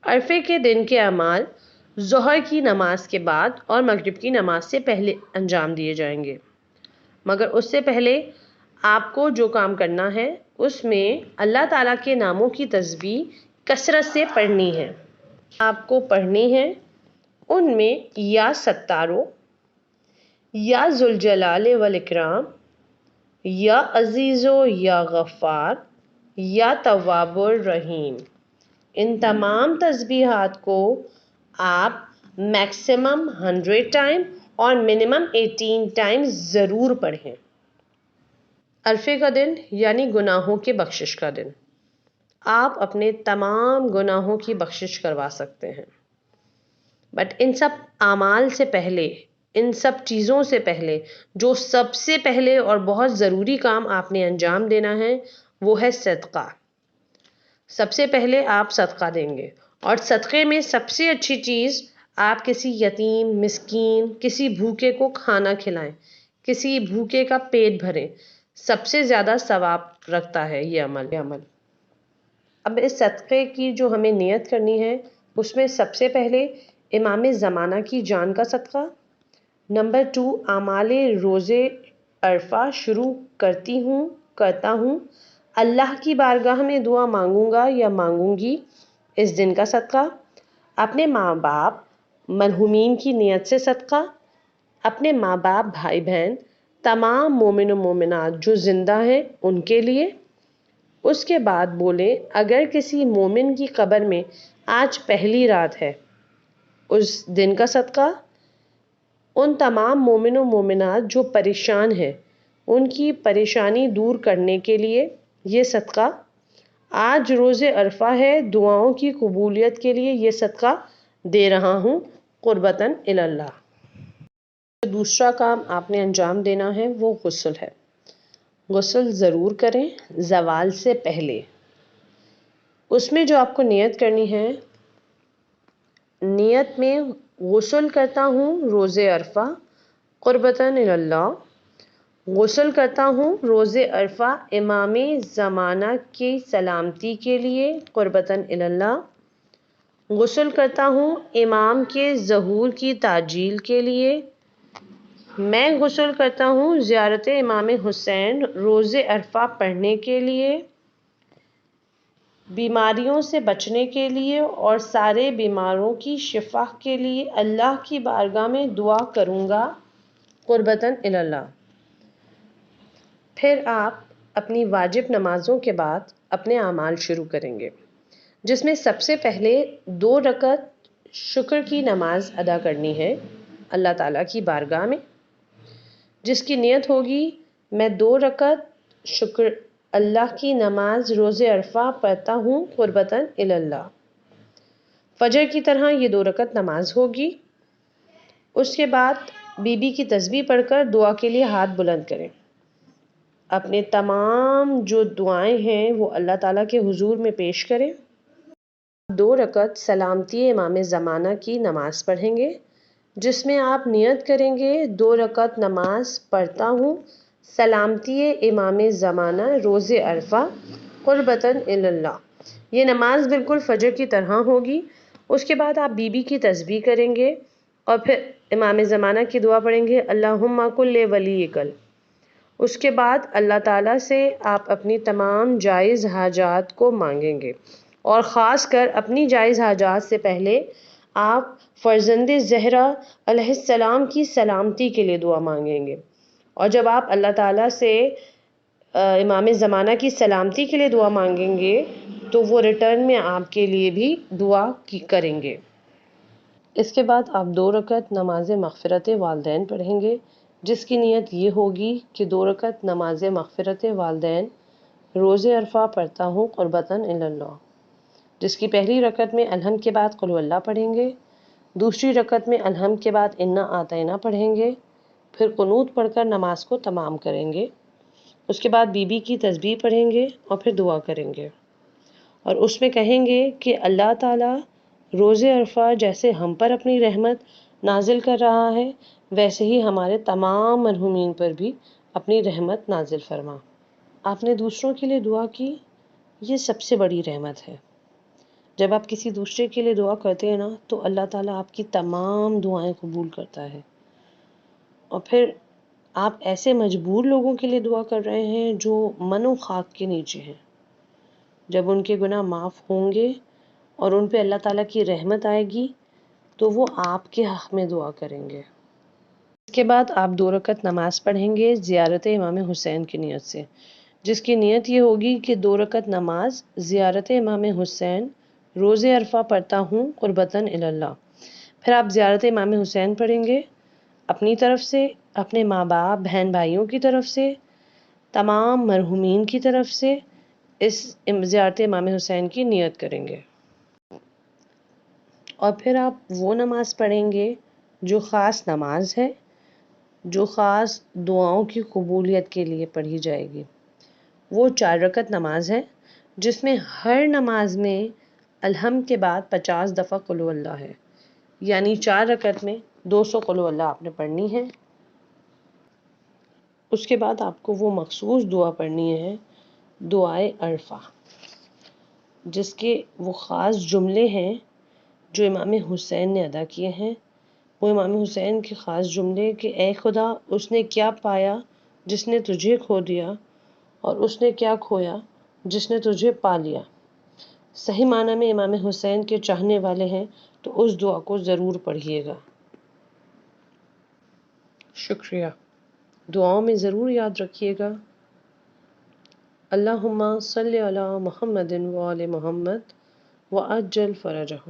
عرفے کے دن کے اعمال ظہر کی نماز کے بعد اور مغرب کی نماز سے پہلے انجام دیے جائیں گے، مگر اس سے پہلے آپ کو جو کام کرنا ہے اس میں اللہ تعالیٰ کے ناموں کی تسبیح کثرت سے پڑھنی ہے۔ آپ کو پڑھنی ہے ان میں یا ستارو، یا ذوالجلال والاکرام، یا عزیزو، یا غفار، یا تواب الرحیم۔ ان تمام تسبیحات کو آپ میکسیمم 100 ٹائم اور منیمم 18 ٹائم ضرور پڑھیں۔ عرفے کا دن یعنی گناہوں کے بخشش کا دن۔ آپ اپنے تمام گناہوں کی بخشش کروا سکتے ہیں، بٹ ان سب اعمال سے پہلے، ان سب چیزوں سے پہلے جو سب سے پہلے اور بہت ضروری کام آپ نے انجام دینا ہے وہ ہے صدقہ۔ سب سے پہلے آپ صدقہ دیں گے، اور صدقے میں سب سے اچھی چیز آپ کسی یتیم، مسکین، کسی بھوکے کو کھانا کھلائیں، کسی بھوکے کا پیٹ بھریں۔ سب سے زیادہ ثواب رکھتا ہے یہ عمل۔ اب اس صدقے کی جو ہمیں نیت کرنی ہے اس میں سب سے پہلے امام زمانہ کی جان کا صدقہ، نمبر 2 اعمال روزے عرفہ شروع کرتا ہوں، اللہ کی بارگاہ میں دعا مانگوں گا یا مانگوں گی، اس دن کا صدقہ، اپنے ماں باپ مرحومین کی نیت سے صدقہ، اپنے ماں باپ بھائی بہن تمام مومن و مومنات جو زندہ ہیں ان کے لیے۔ اس کے بعد بولے اگر کسی مومن کی قبر میں آج پہلی رات ہے، اس دن کا صدقہ، ان تمام مومن و مومنات جو پریشان ہیں ان کی پریشانی دور کرنے کے لیے یہ صدقہ، آج روز عرفہ ہے، دعاؤں کی قبولیت کے لیے یہ صدقہ دے رہا ہوں قربتاً اللہ۔ دوسرا کام آپ نے انجام دینا ہے وہ غسل ہے۔ غسل ضرور کریں زوال سے پہلے۔ اس میں جو آپ کو نیت کرنی ہے، نیت میں غسل کرتا ہوں روز عرفہ قربتاً اللہ، غسل کرتا ہوں روز عرفہ امام زمانہ کی سلامتی کے لیے قربتاً اللہ، غسل کرتا ہوں امام کے ظہور کی تعجیل کے لیے، میں غسل کرتا ہوں زیارت امام حسین روز عرفہ پڑھنے کے لیے، بیماریوں سے بچنے کے لیے اور سارے بیماروں کی شفا کے لیے اللہ کی بارگاہ میں دعا کروں گا قربتاً اللہ۔ پھر آپ اپنی واجب نمازوں کے بعد اپنے اعمال شروع کریں گے، جس میں سب سے پہلے 2 رکعت شکر کی نماز ادا کرنی ہے اللہ تعالیٰ کی بارگاہ میں، جس کی نیت ہوگی میں 2 رکعت شکر اللہ کی نماز روز عرفہ پڑھتا ہوں قربتاً اللہ۔ فجر کی طرح یہ 2 رکعت نماز ہوگی۔ اس کے بعد بی بی کی تسبیح پڑھ کر دعا کے لیے ہاتھ بلند کریں، اپنے تمام جو دعائیں ہیں وہ اللہ تعالیٰ کے حضور میں پیش کریں۔ 2 رکعت سلامتی امام زمانہ کی نماز پڑھیں گے، جس میں آپ نیت کریں گے 2 رکعت نماز پڑھتا ہوں سلامتی امام زمانہ روز عرفہ قربتاً اللہ۔ یہ نماز بالکل فجر کی طرح ہوگی۔ اس کے بعد آپ بی بی کی تسبیح کریں گے اور پھر امام زمانہ کی دعا پڑھیں گے اللہم کل ولیک۔ اس کے بعد اللہ تعالیٰ سے آپ اپنی تمام جائز حاجات کو مانگیں گے، اور خاص کر اپنی جائز حاجات سے پہلے آپ فرزند زہرا علیہ السلام کی سلامتی کے لیے دعا مانگیں گے، اور جب آپ اللہ تعالیٰ سے امام زمانہ کی سلامتی کے لیے دعا مانگیں گے تو وہ ریٹرن میں آپ کے لیے بھی دعا کریں گے۔ اس کے بعد آپ 2 رکعت نماز مغفرت والدین پڑھیں گے، جس کی نیت یہ ہوگی کہ 2 رکعت نماز مغفرت والدین روز عرفہ پڑھتا ہوں قربتاً اللہ، جس کی پہلی رکعت میں الحمد کے بعد قل ہو اللہ پڑھیں گے، دوسری رکعت میں الحمد کے بعد انا اعطینہ پڑھیں گے، پھر قنوت پڑھ کر نماز کو تمام کریں گے۔ اس کے بعد بی بی کی تسبیح پڑھیں گے اور پھر دعا کریں گے، اور اس میں کہیں گے کہ اللہ تعالیٰ روز عرفہ جیسے ہم پر اپنی رحمت نازل کر رہا ہے ویسے ہی ہمارے تمام مرحومین پر بھی اپنی رحمت نازل فرما۔ آپ نے دوسروں کے لیے دعا کی، یہ سب سے بڑی رحمت ہے۔ جب آپ کسی دوسرے کے لیے دعا کرتے ہیں نا تو اللہ تعالیٰ آپ کی تمام دعائیں قبول کرتا ہے. اور پھر آپ ایسے مجبور لوگوں کے لیے دعا کر رہے ہیں جو من و خاک کے نیچے ہیں. جب ان کے گناہ معاف ہوں گے اور ان پہ اللہ تعالیٰ کی رحمت آئے گی تو وہ آپ کے حق میں دعا کریں گے. اس کے بعد آپ 2 رکعت نماز پڑھیں گے زیارت امام حسین کی نیت سے، جس کی نیت یہ ہوگی کہ 2 رکعت نماز زیارت امام حسین روز عرفہ پڑھتا ہوں قربتاً اللہ. پھر آپ زیارت امام حسین پڑھیں گے اپنی طرف سے، اپنے ماں باپ بہن بھائیوں کی طرف سے، تمام مرحومین کی طرف سے اس زیارت امام حسین کی نیت کریں گے. اور پھر آپ وہ نماز پڑھیں گے جو خاص نماز ہے، جو خاص دعاؤں کی قبولیت کے لیے پڑھی جائے گی. وہ 4 رکعت نماز ہے جس میں ہر نماز میں الحمد کے بعد 50 دفعہ قل اللہ ہے، یعنی 4 رکعت میں 200 قل اللہ آپ نے پڑھنی ہے. اس کے بعد آپ کو وہ مخصوص دعا پڑھنی ہے، دعائے عرفہ، جس کے وہ خاص جملے ہیں جو امام حسین نے ادا کیے ہیں. وہ امام حسین کے خاص جملے کہ اے خدا اس نے کیا پایا جس نے تجھے کھو دیا، اور اس نے کیا کھویا جس نے تجھے پا لیا. صحیح معنی میں امام حسین کے چاہنے والے ہیں تو اس دعا کو ضرور پڑھیے گا. شکریہ. دعاؤں میں ضرور یاد رکھیے گا. اللہم صلی علی محمد و آل محمد وعجل فرجہ.